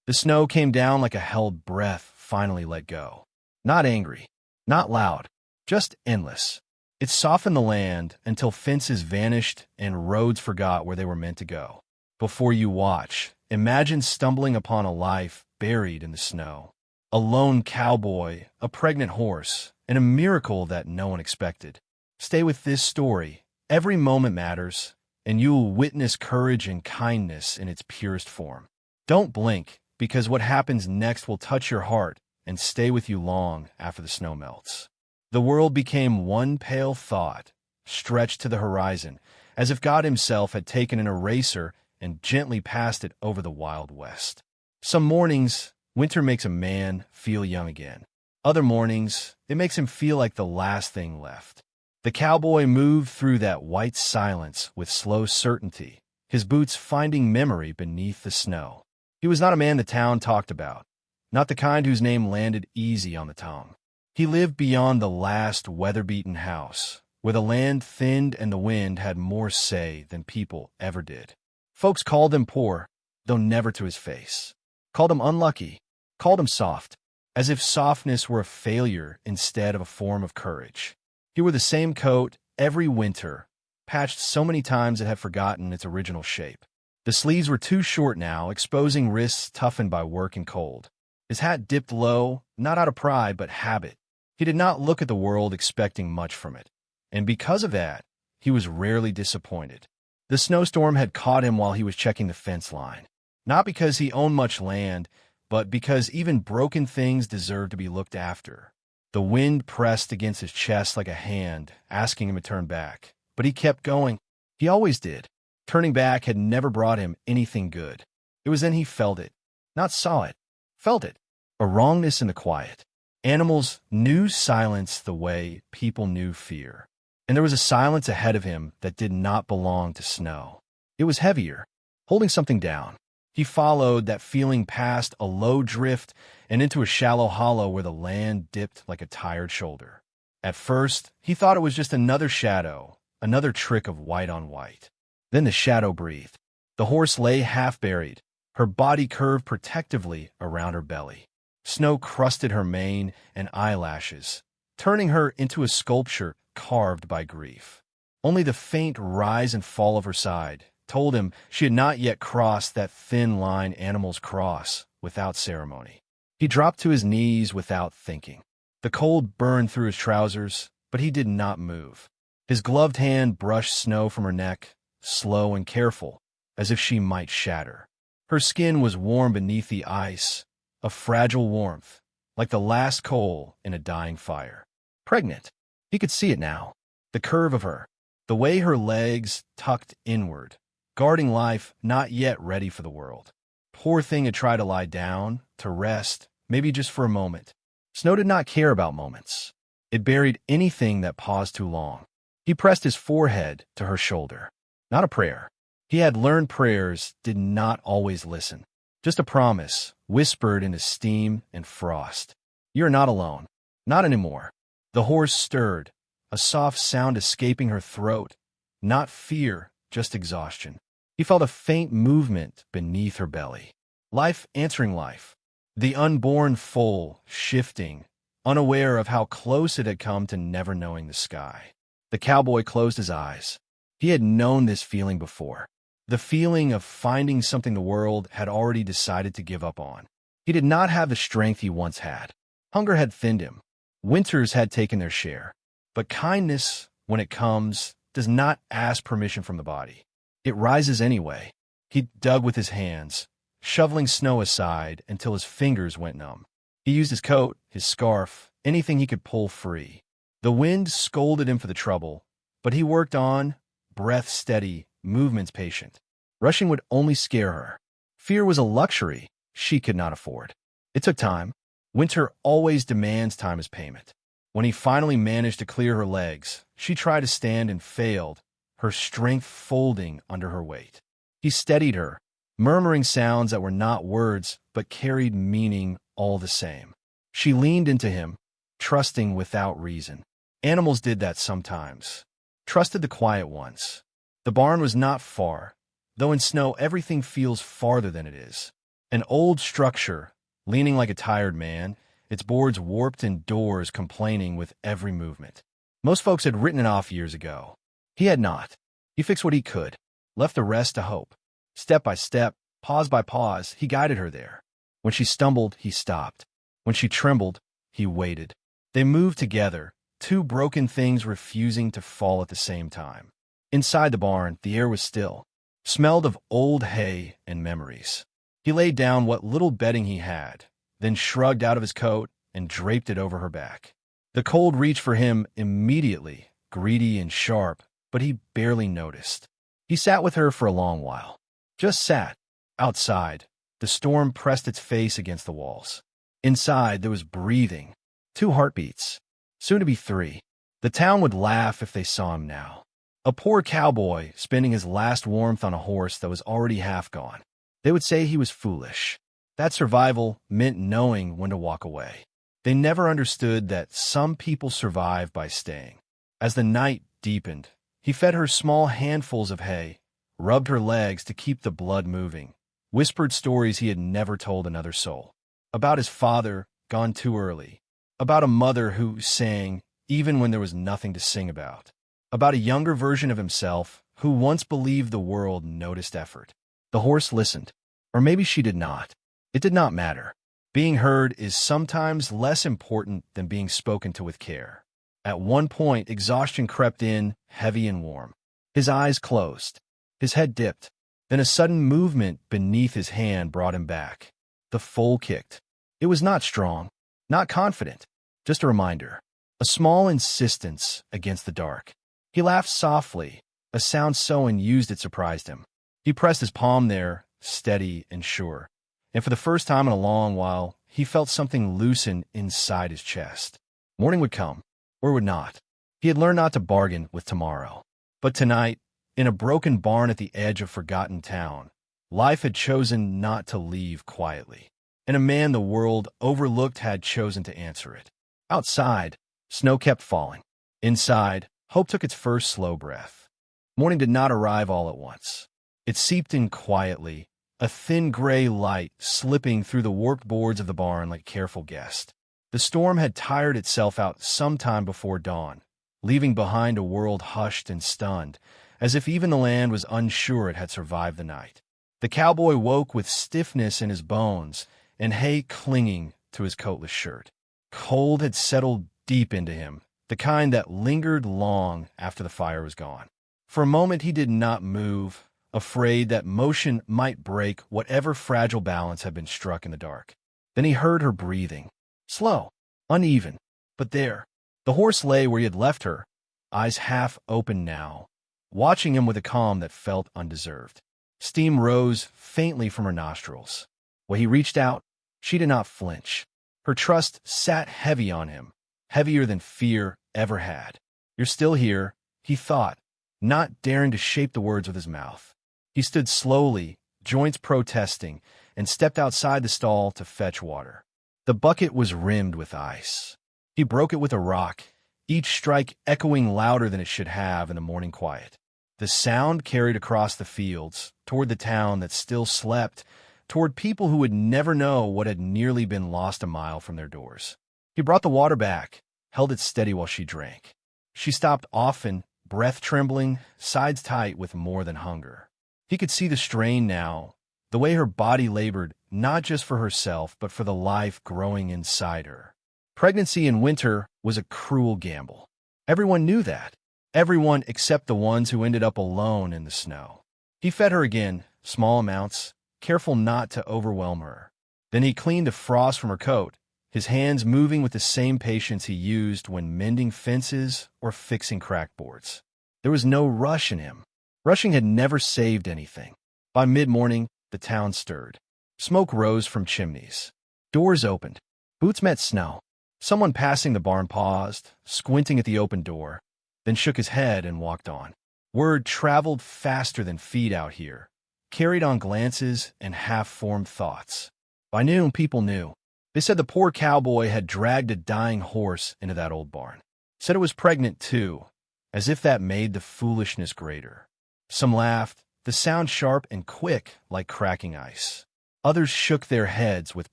The snow came down like a held breath finally let go. Not angry, not loud, just endless. It softened the land until fences vanished and roads forgot where they were meant to go. Before you watch, imagine stumbling upon a life buried in the snow. A lone cowboy, a pregnant horse, and a miracle that no one expected. Stay with this story. Every moment matters, and you will witness courage and kindness in its purest form. Don't blink, because what happens next will touch your heart and stay with you long after the snow melts. The world became one pale thought, stretched to the horizon, as if God himself had taken an eraser and gently passed it over the Wild West. Some mornings, winter makes a man feel young again. Other mornings, it makes him feel like the last thing left. The cowboy moved through that white silence with slow certainty, his boots finding memory beneath the snow. He was not a man the town talked about, not the kind whose name landed easy on the tongue. He lived beyond the last weather-beaten house, where the land thinned and the wind had more say than people ever did. Folks called him poor, though never to his face. Called him unlucky, called him soft, as if softness were a failure instead of a form of courage. He wore the same coat every winter, patched so many times it had forgotten its original shape. The sleeves were too short now, exposing wrists toughened by work and cold. His hat dipped low, not out of pride but habit. He did not look at the world expecting much from it, and because of that, he was rarely disappointed. The snowstorm had caught him while he was checking the fence line, not because he owned much land, but because even broken things deserve to be looked after. The wind pressed against his chest like a hand, asking him to turn back. But he kept going. He always did. Turning back had never brought him anything good. It was then he felt it. Not saw it. Felt it. A wrongness in the quiet. Animals knew silence the way people knew fear. And there was a silence ahead of him that did not belong to snow. It was heavier, holding something down. He followed that feeling past a low drift and into a shallow hollow where the land dipped like a tired shoulder. At first, he thought it was just another shadow, another trick of white on white. Then the shadow breathed. The horse lay half-buried, her body curved protectively around her belly. Snow crusted her mane and eyelashes, turning her into a sculpture carved by grief. Only the faint rise and fall of her side told him she had not yet crossed that thin line animals cross without ceremony. He dropped to his knees without thinking. The cold burned through his trousers, but he did not move. His gloved hand brushed snow from her neck, slow and careful, as if she might shatter. Her skin was warm beneath the ice, a fragile warmth, like the last coal in a dying fire. Pregnant. He could see it now. The curve of her, the way her legs tucked inward, guarding life not yet ready for the world. Poor thing had tried to lie down, to rest, maybe just for a moment. Snow did not care about moments. It buried anything that paused too long. He pressed his forehead to her shoulder. Not a prayer. He had learned prayers did not always listen. Just a promise, whispered in steam and frost. You're not alone. Not anymore. The horse stirred, a soft sound escaping her throat. Not fear, just exhaustion. He felt a faint movement beneath her belly. Life answering life. The unborn foal shifting, unaware of how close it had come to never knowing the sky. The cowboy closed his eyes. He had known this feeling before. The feeling of finding something the world had already decided to give up on. He did not have the strength he once had. Hunger had thinned him. Winters had taken their share. But kindness, when it comes, does not ask permission from the body. It rises anyway. He dug with his hands, shoveling snow aside until his fingers went numb. He used his coat, his scarf, anything he could pull free. The wind scolded him for the trouble, but he worked on, breath steady, movements patient. Rushing would only scare her. Fear was a luxury she could not afford. It took time. Winter always demands time as payment. When he finally managed to clear her legs, she tried to stand and failed, her strength folding under her weight. He steadied her, murmuring sounds that were not words but carried meaning all the same. She leaned into him, trusting without reason. Animals did that sometimes. Trusted the quiet ones. The barn was not far, though in snow everything feels farther than it is. An old structure, leaning like a tired man, its boards warped and doors complaining with every movement. Most folks had written it off years ago. He had not. He fixed what he could, left the rest to hope. Step by step, pause by pause, he guided her there. When she stumbled, he stopped. When she trembled, he waited. They moved together, two broken things refusing to fall at the same time. Inside the barn, the air was still, smelled of old hay and memories. He laid down what little bedding he had, then shrugged out of his coat and draped it over her back. The cold reached for him immediately, greedy and sharp, but he barely noticed. He sat with her for a long while. Just sat. Outside, the storm pressed its face against the walls. Inside, there was breathing. 2 heartbeats. Soon to be 3. The town would laugh if they saw him now. A poor cowboy spending his last warmth on a horse that was already half gone. They would say he was foolish. That survival meant knowing when to walk away. They never understood that some people survive by staying. As the night deepened, he fed her small handfuls of hay, rubbed her legs to keep the blood moving, whispered stories he had never told another soul. About his father, gone too early. About a mother who sang even when there was nothing to sing about. About a younger version of himself who once believed the world noticed effort. The horse listened. Or maybe she did not. It did not matter. Being heard is sometimes less important than being spoken to with care. At one point, exhaustion crept in, heavy and warm. His eyes closed. His head dipped. Then a sudden movement beneath his hand brought him back. The foal kicked. It was not strong, not confident, just a reminder. A small insistence against the dark. He laughed softly, a sound so unused it surprised him. He pressed his palm there, steady and sure. And for the first time in a long while, he felt something loosen inside his chest. Morning would come, or would not. He had learned not to bargain with tomorrow. But tonight, in a broken barn at the edge of forgotten town, life had chosen not to leave quietly. And a man the world overlooked had chosen to answer it. Outside, snow kept falling. Inside, hope took its first slow breath. Morning did not arrive all at once. It seeped in quietly, a thin gray light slipping through the warped boards of the barn like a careful guest. The storm had tired itself out sometime before dawn, leaving behind a world hushed and stunned, as if even the land was unsure it had survived the night. The cowboy woke with stiffness in his bones and hay clinging to his coatless shirt. Cold had settled deep into him, the kind that lingered long after the fire was gone. For a moment he did not move, afraid that motion might break whatever fragile balance had been struck in the dark. Then he heard her breathing. Slow, uneven, but there. The horse lay where he had left her, eyes half open now, watching him with a calm that felt undeserved. Steam rose faintly from her nostrils. When he reached out, she did not flinch. Her trust sat heavy on him, heavier than fear ever had. You're still here, he thought, not daring to shape the words with his mouth. He stood slowly, joints protesting, and stepped outside the stall to fetch water. The bucket was rimmed with ice. He broke it with a rock, each strike echoing louder than it should have in the morning quiet. The sound carried across the fields, toward the town that still slept, toward people who would never know what had nearly been lost a mile from their doors. He brought the water back, held it steady while she drank. She stopped often, breath trembling, sides tight with more than hunger. He could see the strain now, the way her body labored not just for herself but for the life growing inside her. Pregnancy in winter was a cruel gamble. Everyone knew that. Everyone except the ones who ended up alone in the snow. He fed her again, small amounts, careful not to overwhelm her. Then he cleaned the frost from her coat, his hands moving with the same patience he used when mending fences or fixing cracked boards. There was no rush in him. Rushing had never saved anything. By mid-morning, the town stirred. Smoke rose from chimneys. Doors opened. Boots met snow. Someone passing the barn paused, squinting at the open door, then shook his head and walked on. Word traveled faster than feet out here, carried on glances and half-formed thoughts. By noon, people knew. They said the poor cowboy had dragged a dying horse into that old barn. Said it was pregnant, too, as if that made the foolishness greater. Some laughed, the sound sharp and quick like cracking ice. Others shook their heads with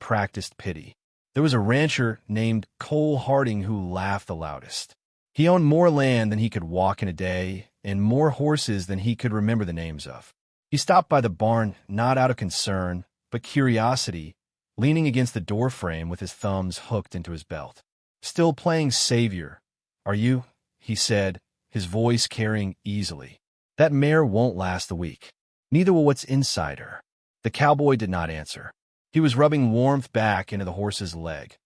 practiced pity. There was a rancher named Cole Harding who laughed the loudest. He owned more land than he could walk in a day, and more horses than he could remember the names of. He stopped by the barn not out of concern, but curiosity, leaning against the doorframe with his thumbs hooked into his belt. "Still playing savior, are you?" he said, his voice carrying easily. "That mare won't last a week. Neither will what's inside her." The cowboy did not answer. He was rubbing warmth back into the horse's leg.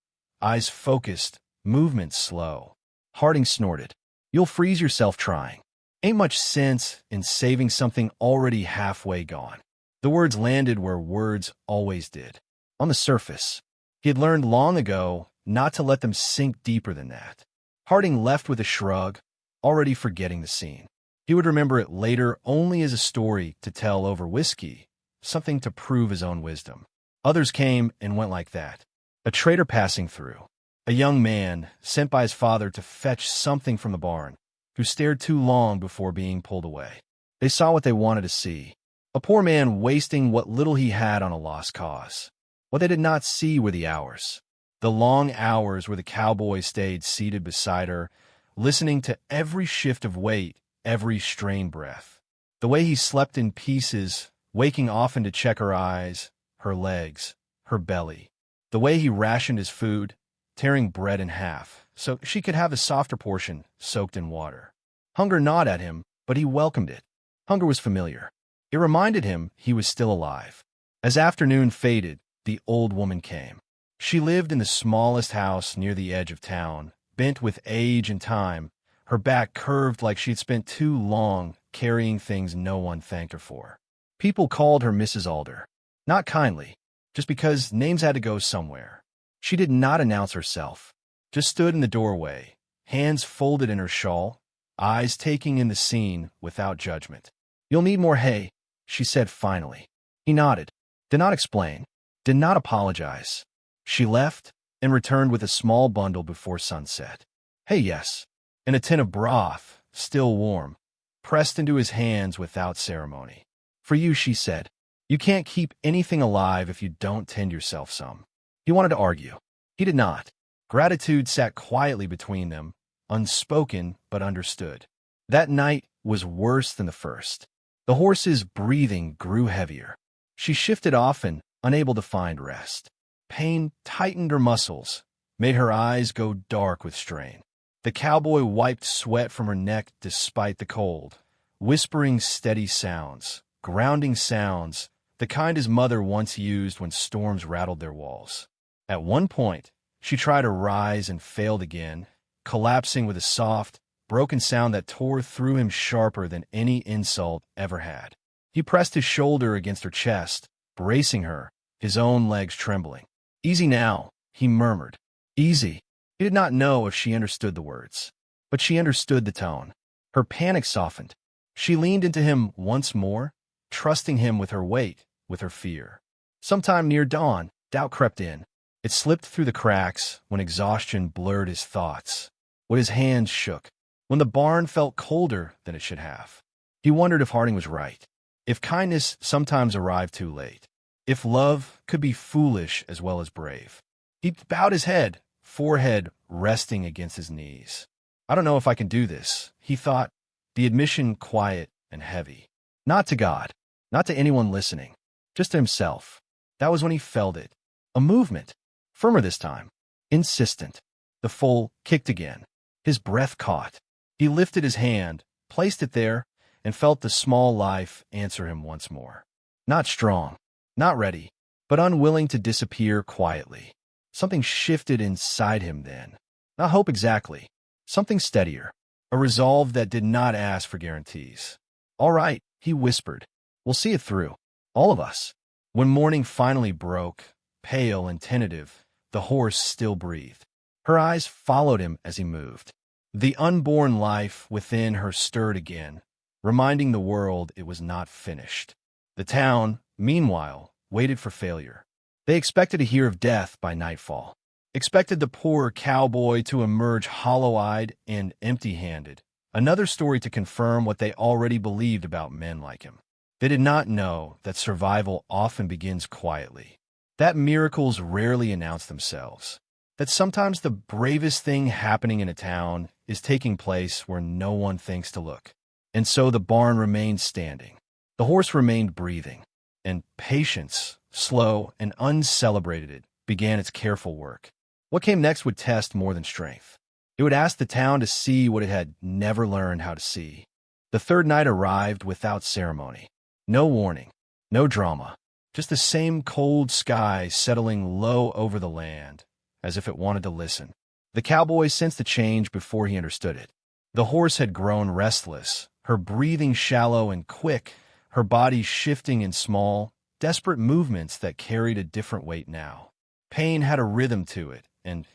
Eyes focused, movement slow. Harding snorted. "You'll freeze yourself trying. Ain't much sense in saving something already halfway gone." The words landed where words always did. On the surface. He had learned long ago not to let them sink deeper than that. Harding left with a shrug, already forgetting the scene. He would remember it later only as a story to tell over whiskey, something to prove his own wisdom. Others came and went like that. A trader passing through. A young man sent by his father to fetch something from the barn, who stared too long before being pulled away. They saw what they wanted to see. A poor man wasting what little he had on a lost cause. What they did not see were the hours. The long hours where the cowboy stayed seated beside her, listening to every shift of weight, every strained breath. The way he slept in pieces, waking often to check her eyes, her legs, her belly. The way he rationed his food, tearing bread in half, so she could have a softer portion soaked in water. Hunger gnawed at him, but he welcomed it. Hunger was familiar. It reminded him he was still alive. As afternoon faded, the old woman came. She lived in the smallest house near the edge of town, bent with age and time, her back curved like she'd spent too long carrying things no one thanked her for. People called her Mrs. Alder. Not kindly, just because names had to go somewhere. She did not announce herself, just stood in the doorway, hands folded in her shawl, eyes taking in the scene without judgment. "You'll need more hay," she said finally. He nodded, did not explain, did not apologize. She left and returned with a small bundle before sunset. Hay, yes, and a tin of broth, still warm, pressed into his hands without ceremony. "For you," she said. "You can't keep anything alive if you don't tend yourself some." He wanted to argue. He did not. Gratitude sat quietly between them, unspoken but understood. That night was worse than the first. The horse's breathing grew heavier. She shifted often, unable to find rest. Pain tightened her muscles, made her eyes go dark with strain. The cowboy wiped sweat from her neck despite the cold, whispering steady sounds, grounding sounds, the kind his mother once used when storms rattled their walls. At one point, she tried to rise and failed again, collapsing with a soft, broken sound that tore through him sharper than any insult ever had. He pressed his shoulder against her chest, bracing her, his own legs trembling. "Easy now," he murmured. "Easy." He did not know if she understood the words, but she understood the tone. Her panic softened. She leaned into him once more, trusting him with her weight, with her fear. Sometime near dawn, doubt crept in. It slipped through the cracks when exhaustion blurred his thoughts, when his hands shook, when the barn felt colder than it should have. He wondered if Harding was right, if kindness sometimes arrived too late, if love could be foolish as well as brave. He bowed his head, forehead resting against his knees. "I don't know if I can do this," he thought, the admission quiet and heavy. Not to God, not to anyone listening, just to himself. That was when he felt it. A movement. Firmer this time. Insistent. The foal kicked again. His breath caught. He lifted his hand, placed it there, and felt the small life answer him once more. Not strong, not ready, but unwilling to disappear quietly. Something shifted inside him then. Not hope exactly. Something steadier. A resolve that did not ask for guarantees. "All right," he whispered. "We'll see it through. All of us." When morning finally broke, pale and tentative, the horse still breathed. Her eyes followed him as he moved. The unborn life within her stirred again, reminding the world it was not finished. The town, meanwhile, waited for failure. They expected to hear of death by nightfall, expected the poor cowboy to emerge hollow-eyed and empty-handed, another story to confirm what they already believed about men like him. They did not know that survival often begins quietly, that miracles rarely announce themselves, that sometimes the bravest thing happening in a town is taking place where no one thinks to look. And so the barn remained standing. The horse remained breathing, and patience, slow and uncelebrated, began its careful work. What came next would test more than strength. It would ask the town to see what it had never learned how to see. The third night arrived without ceremony. No warning, no drama, just the same cold sky settling low over the land, as if it wanted to listen. The cowboy sensed the change before he understood it. The horse had grown restless, her breathing shallow and quick, her body shifting in small, desperate movements that carried a different weight now. Pain had a rhythm to it, and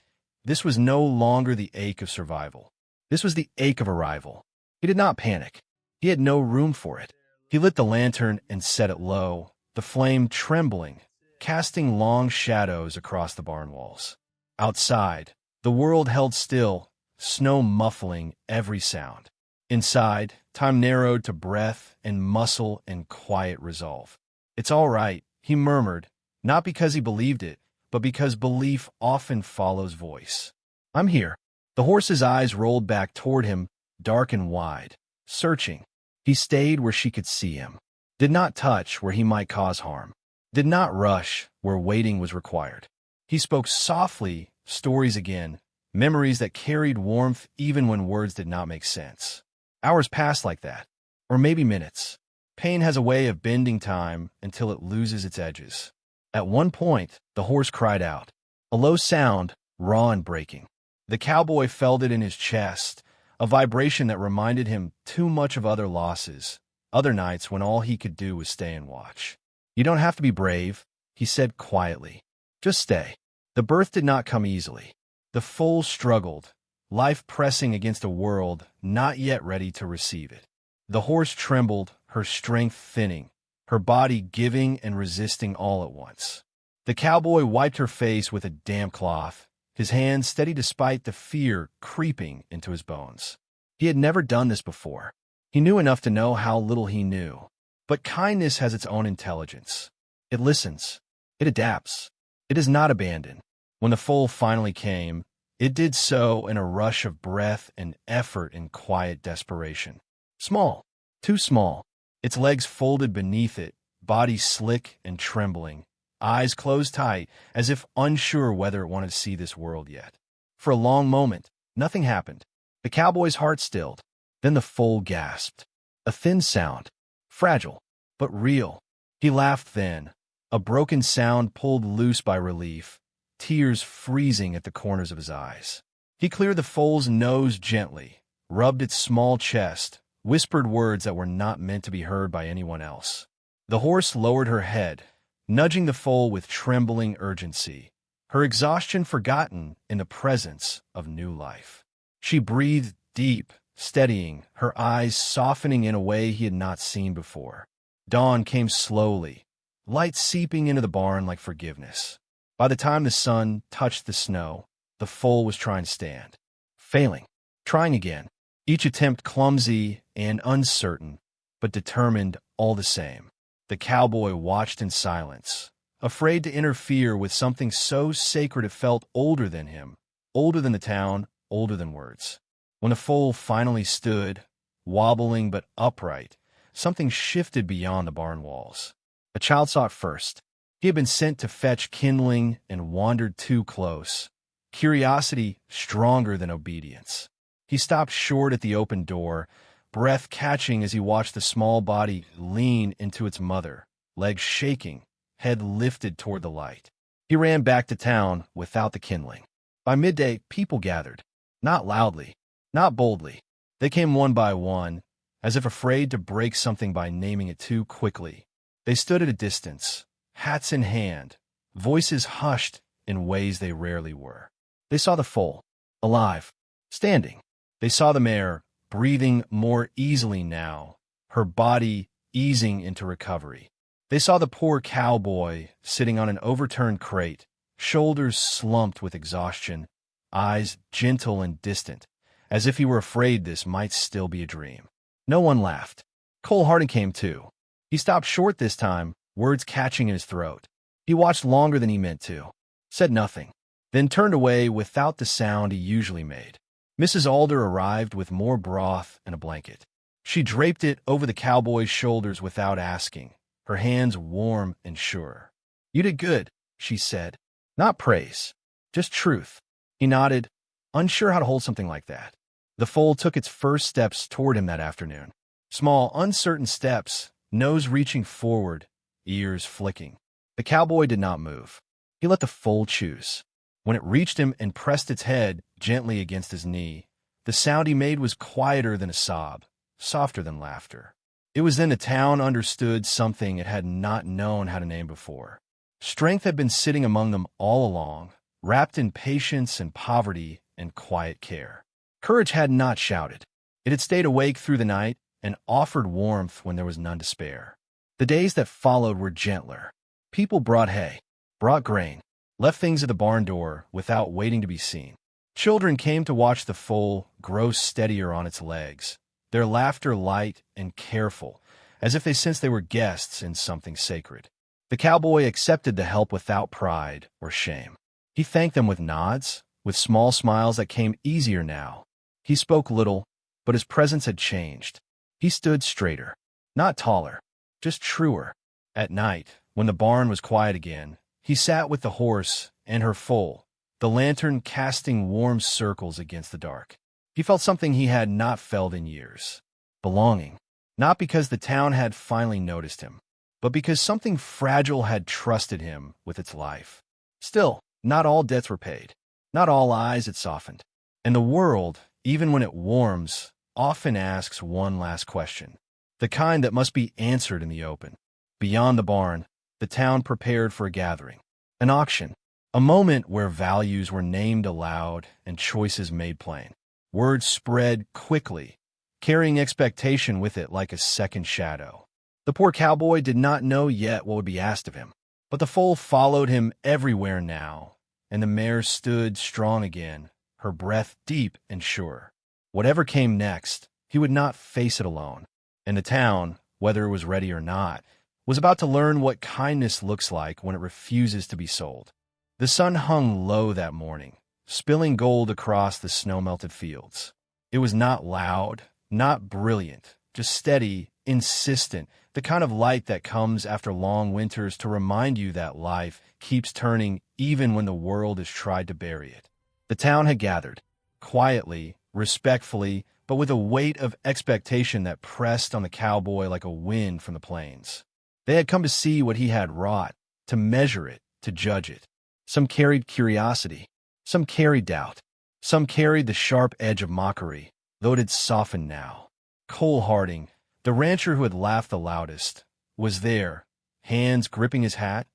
this was no longer the ache of survival. This was the ache of arrival. He did not panic. He had no room for it. He lit the lantern and set it low, the flame trembling, casting long shadows across the barn walls. Outside, the world held still, snow muffling every sound. Inside, time narrowed to breath and muscle and quiet resolve. "It's all right," he murmured, not because he believed it, but because belief often follows voice. "I'm here." The horse's eyes rolled back toward him, dark and wide, searching. He stayed where she could see him, did not touch where he might cause harm, did not rush where waiting was required. He spoke softly, stories again, memories that carried warmth even when words did not make sense. Hours passed like that, or maybe minutes. Pain has a way of bending time until it loses its edges. At one point, the horse cried out, a low sound, raw and breaking. The cowboy felt it in his chest, a vibration that reminded him too much of other losses, other nights when all he could do was stay and watch. "You don't have to be brave," he said quietly. "Just stay." The birth did not come easily. The foal struggled, life pressing against a world not yet ready to receive it. The horse trembled, her strength thinning, her body giving and resisting all at once. The cowboy wiped her face with a damp cloth, his hand steady despite the fear creeping into his bones. He had never done this before. He knew enough to know how little he knew. But kindness has its own intelligence. It listens. It adapts. It does not abandon. When the foal finally came, it did so in a rush of breath and effort and quiet desperation. Small, too small, its legs folded beneath it, body slick and trembling, eyes closed tight, as if unsure whether it wanted to see this world yet. For a long moment, nothing happened. The cowboy's heart stilled. Then the foal gasped. A thin sound, fragile, but real. He laughed then, a broken sound pulled loose by relief, tears freezing at the corners of his eyes. He cleared the foal's nose gently, rubbed its small chest, whispered words that were not meant to be heard by anyone else. The horse lowered her head, nudging the foal with trembling urgency, her exhaustion forgotten in the presence of new life. She breathed deep, steadying, her eyes softening in a way he had not seen before. Dawn came slowly, light seeping into the barn like forgiveness. By the time the sun touched the snow, the foal was trying to stand. Failing, trying again, each attempt clumsy and uncertain, but determined all the same. The cowboy watched in silence, afraid to interfere with something so sacred it felt older than him, older than the town, older than words. When the foal finally stood, wobbling but upright, something shifted beyond the barn walls. A child saw it first. He had been sent to fetch kindling and wandered too close, curiosity stronger than obedience. He stopped short at the open door, breath catching as he watched the small body lean into its mother, legs shaking, head lifted toward the light. He ran back to town without the kindling. By midday, people gathered, not loudly, not boldly. They came one by one, as if afraid to break something by naming it too quickly. They stood at a distance, hats in hand, voices hushed in ways they rarely were. They saw the foal, alive, standing. They saw the mare, breathing more easily now, her body easing into recovery. They saw the poor cowboy sitting on an overturned crate, shoulders slumped with exhaustion, eyes gentle and distant, as if he were afraid this might still be a dream. No one laughed. Cole Harding came too. He stopped short this time, words catching in his throat. He watched longer than he meant to, said nothing, then turned away without the sound he usually made. Mrs. Alder arrived with more broth and a blanket. She draped it over the cowboy's shoulders without asking, her hands warm and sure. "You did good," she said. "Not praise, just truth." He nodded, unsure how to hold something like that. The foal took its first steps toward him that afternoon. Small, uncertain steps, nose reaching forward, ears flicking. The cowboy did not move. He let the foal choose. When it reached him and pressed its head gently against his knee, the sound he made was quieter than a sob, softer than laughter. It was then the town understood something it had not known how to name before. Strength had been sitting among them all along, wrapped in patience and poverty and quiet care. Courage had not shouted. It had stayed awake through the night and offered warmth when there was none to spare. The days that followed were gentler. People brought hay, brought grain, left things at the barn door without waiting to be seen. Children came to watch the foal grow steadier on its legs, their laughter light and careful, as if they sensed they were guests in something sacred. The cowboy accepted the help without pride or shame. He thanked them with nods, with small smiles that came easier now. He spoke little, but his presence had changed. He stood straighter, not taller, just truer. At night, when the barn was quiet again, he sat with the horse and her foal, the lantern casting warm circles against the dark. He felt something he had not felt in years. Belonging. Not because the town had finally noticed him, but because something fragile had trusted him with its life. Still, not all debts were paid. Not all eyes had softened. And the world, even when it warms, often asks one last question, the kind that must be answered in the open. Beyond the barn, the town prepared for a gathering, an auction, a moment where values were named aloud and choices made plain. Words spread quickly, carrying expectation with it like a second shadow. The poor cowboy did not know yet what would be asked of him, but the foal followed him everywhere now, and the mare stood strong again, her breath deep and sure. Whatever came next, he would not face it alone, and the town, whether it was ready or not, was about to learn what kindness looks like when it refuses to be sold. The sun hung low that morning, spilling gold across the snow-melted fields. It was not loud, not brilliant, just steady, insistent, the kind of light that comes after long winters to remind you that life keeps turning even when the world has tried to bury it. The town had gathered, quietly, respectfully, but with a weight of expectation that pressed on the cowboy like a wind from the plains. They had come to see what he had wrought, to measure it, to judge it. Some carried curiosity, some carried doubt, some carried the sharp edge of mockery, though it had softened now. Cole Harding, the rancher who had laughed the loudest, was there, hands gripping his hat,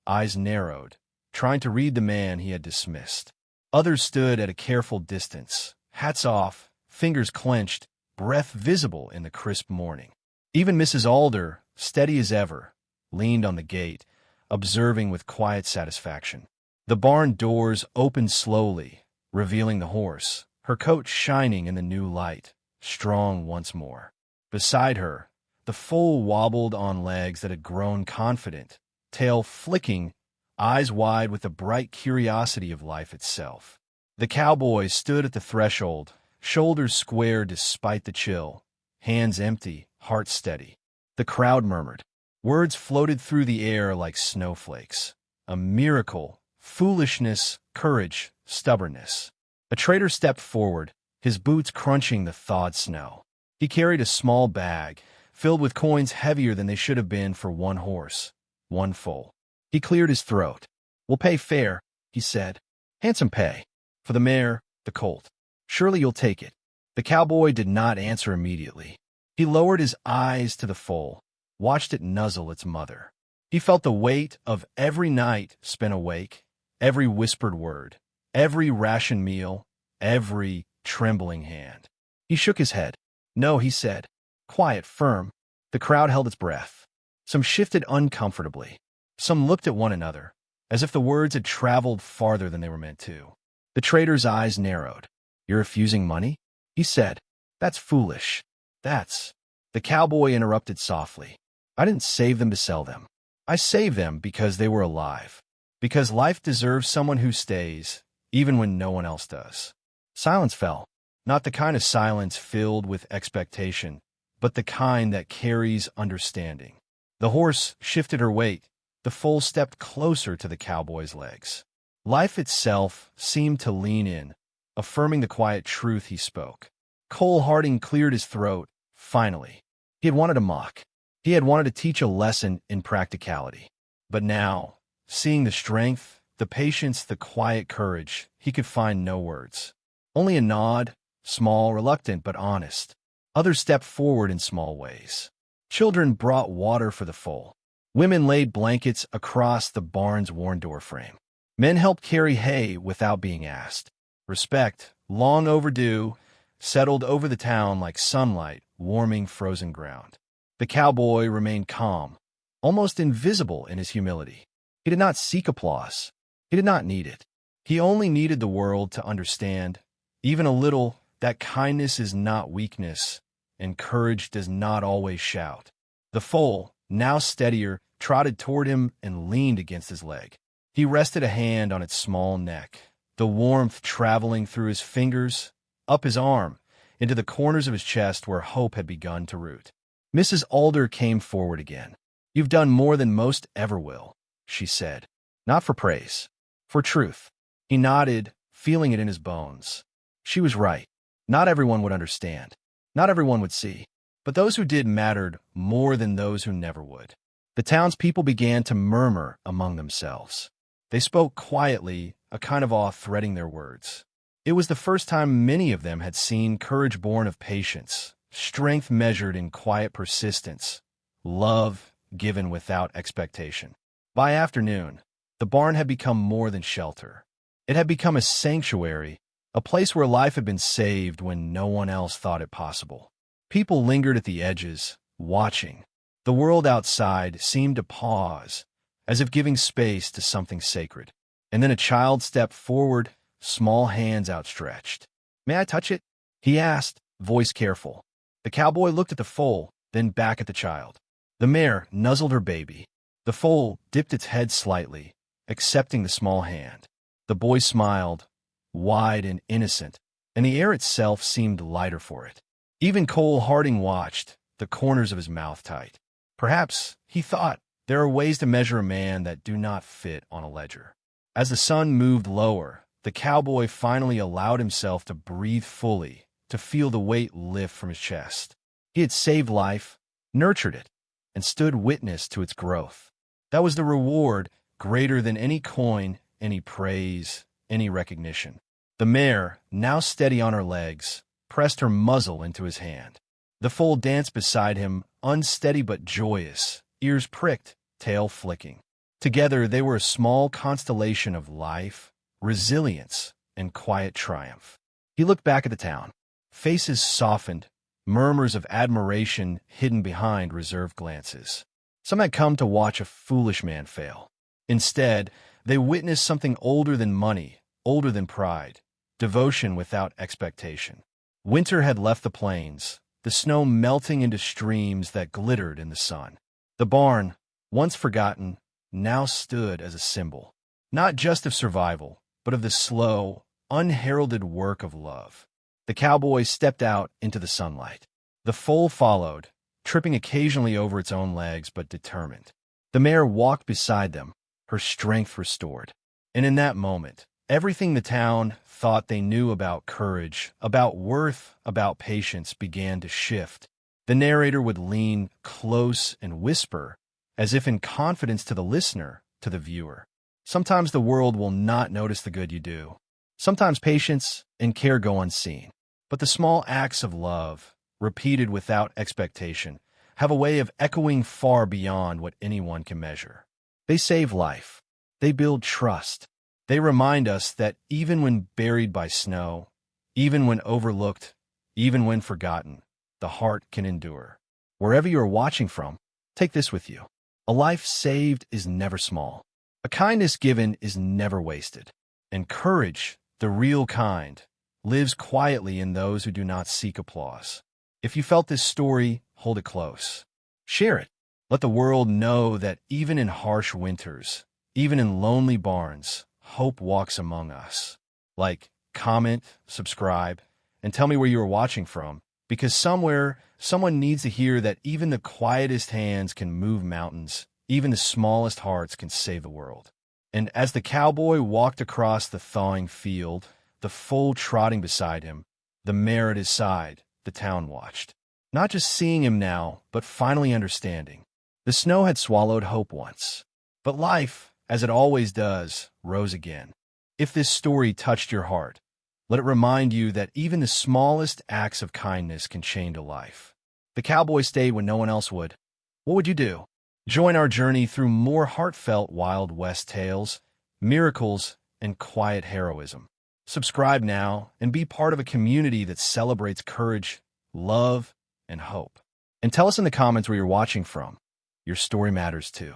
eyes narrowed, trying to read the man he had dismissed. Others stood at a careful distance, hats off, fingers clenched, breath visible in the crisp morning. Even Mrs. Alder, steady as ever, leaned on the gate, observing with quiet satisfaction. The barn doors opened slowly, revealing the horse, her coat shining in the new light, strong once more. Beside her, the foal wobbled on legs that had grown confident, tail flicking, eyes wide with the bright curiosity of life itself. The cowboy stood at the threshold, shoulders square despite the chill, hands empty, heart steady. The crowd murmured. Words floated through the air like snowflakes. A miracle, foolishness, courage, stubbornness. A trader stepped forward, his boots crunching the thawed snow. He carried a small bag, filled with coins heavier than they should have been for one horse, one foal. He cleared his throat. "We'll pay fair," he said. "Handsome pay. For the mare, the colt. Surely you'll take it." The cowboy did not answer immediately. He lowered his eyes to the foal, watched it nuzzle its mother. He felt the weight of every night spent awake, every whispered word, every ration meal, every trembling hand. He shook his head. "No," he said. Quiet, firm. The crowd held its breath. Some shifted uncomfortably. Some looked at one another, as if the words had traveled farther than they were meant to. The trader's eyes narrowed. "You're refusing money?" he said. "That's foolish. That's—" The cowboy interrupted softly. I didn't save them to sell them. I saved them because they were alive. Because life deserves someone who stays, even when no one else does. Silence fell. Not the kind of silence filled with expectation, but the kind that carries understanding. The horse shifted her weight. The foal stepped closer to the cowboy's legs. Life itself seemed to lean in, affirming the quiet truth he spoke. Cole Harding cleared his throat, finally. He had wanted to mock. He had wanted to teach a lesson in practicality. But now, seeing the strength, the patience, the quiet courage, he could find no words. Only a nod, small, reluctant, but honest. Others stepped forward in small ways. Children brought water for the foal. Women laid blankets across the barn's worn doorframe. Men helped carry hay without being asked. Respect, long overdue, settled over the town like sunlight warming frozen ground. The cowboy remained calm, almost invisible in his humility. He did not seek applause. He did not need it. He only needed the world to understand, even a little, that kindness is not weakness, and courage does not always shout. The foal, now steadier, trotted toward him and leaned against his leg. He rested a hand on its small neck, the warmth traveling through his fingers, up his arm, into the corners of his chest where hope had begun to root. Mrs. Alder came forward again. "You've done more than most ever will," she said. Not for praise, for truth. He nodded, feeling it in his bones. She was right. Not everyone would understand. Not everyone would see. But those who did mattered more than those who never would. The townspeople began to murmur among themselves. They spoke quietly, a kind of awe threading their words. It was the first time many of them had seen courage born of patience, strength measured in quiet persistence, love given without expectation. By afternoon, the barn had become more than shelter. It had become a sanctuary, a place where life had been saved when no one else thought it possible. People lingered at the edges, watching. The world outside seemed to pause, as if giving space to something sacred. And then a child stepped forward, small hands outstretched. "May I touch it?" he asked, voice careful. The cowboy looked at the foal, then back at the child. The mare nuzzled her baby. The foal dipped its head slightly, accepting the small hand. The boy smiled, wide and innocent, and the air itself seemed lighter for it. Even Cole Harding watched, the corners of his mouth tight. Perhaps, he thought, there are ways to measure a man that do not fit on a ledger. As the sun moved lower, the cowboy finally allowed himself to breathe fully, to feel the weight lift from his chest. He had saved life, nurtured it, and stood witness to its growth. That was the reward, greater than any coin, any praise, any recognition. The mare, now steady on her legs, pressed her muzzle into his hand. The foal danced beside him, unsteady but joyous, ears pricked, tail flicking. Together they were a small constellation of life, resilience, and quiet triumph. He looked back at the town. Faces softened, murmurs of admiration hidden behind reserved glances. Some had come to watch a foolish man fail. Instead, they witnessed something older than money, older than pride, devotion without expectation. Winter had left the plains, the snow melting into streams that glittered in the sun. The barn, once forgotten, now stood as a symbol, not just of survival, but of the slow, unheralded work of love. The cowboy stepped out into the sunlight. The foal followed, tripping occasionally over its own legs, but determined. The mare walked beside them, her strength restored. And in that moment, everything the town thought they knew about courage, about worth, about patience began to shift. The narrator would lean close and whisper, as if in confidence to the listener, to the viewer. Sometimes the world will not notice the good you do. Sometimes patience and care go unseen. But the small acts of love, repeated without expectation, have a way of echoing far beyond what anyone can measure. They save life. They build trust. They remind us that even when buried by snow, even when overlooked, even when forgotten, the heart can endure. Wherever you are watching from, take this with you. A life saved is never small. A kindness given is never wasted. And courage, the real kind, lives quietly in those who do not seek applause. If you felt this story, hold it close. Share it. Let the world know that even in harsh winters, even in lonely barns, hope walks among us. Like, comment, subscribe, and tell me where you are watching from, because somewhere, someone needs to hear that even the quietest hands can move mountains, even the smallest hearts can save the world. And as the cowboy walked across the thawing field, the foal trotting beside him, the mare at his side, the town watched. Not just seeing him now, but finally understanding. The snow had swallowed hope once. But life, as it always does, rose again. If this story touched your heart, let it remind you that even the smallest acts of kindness can change a life. The cowboy stayed when no one else would. What would you do? Join our journey through more heartfelt Wild West tales, miracles, and quiet heroism. Subscribe now and be part of a community that celebrates courage, love, and hope. And tell us in the comments where you're watching from. Your story matters too.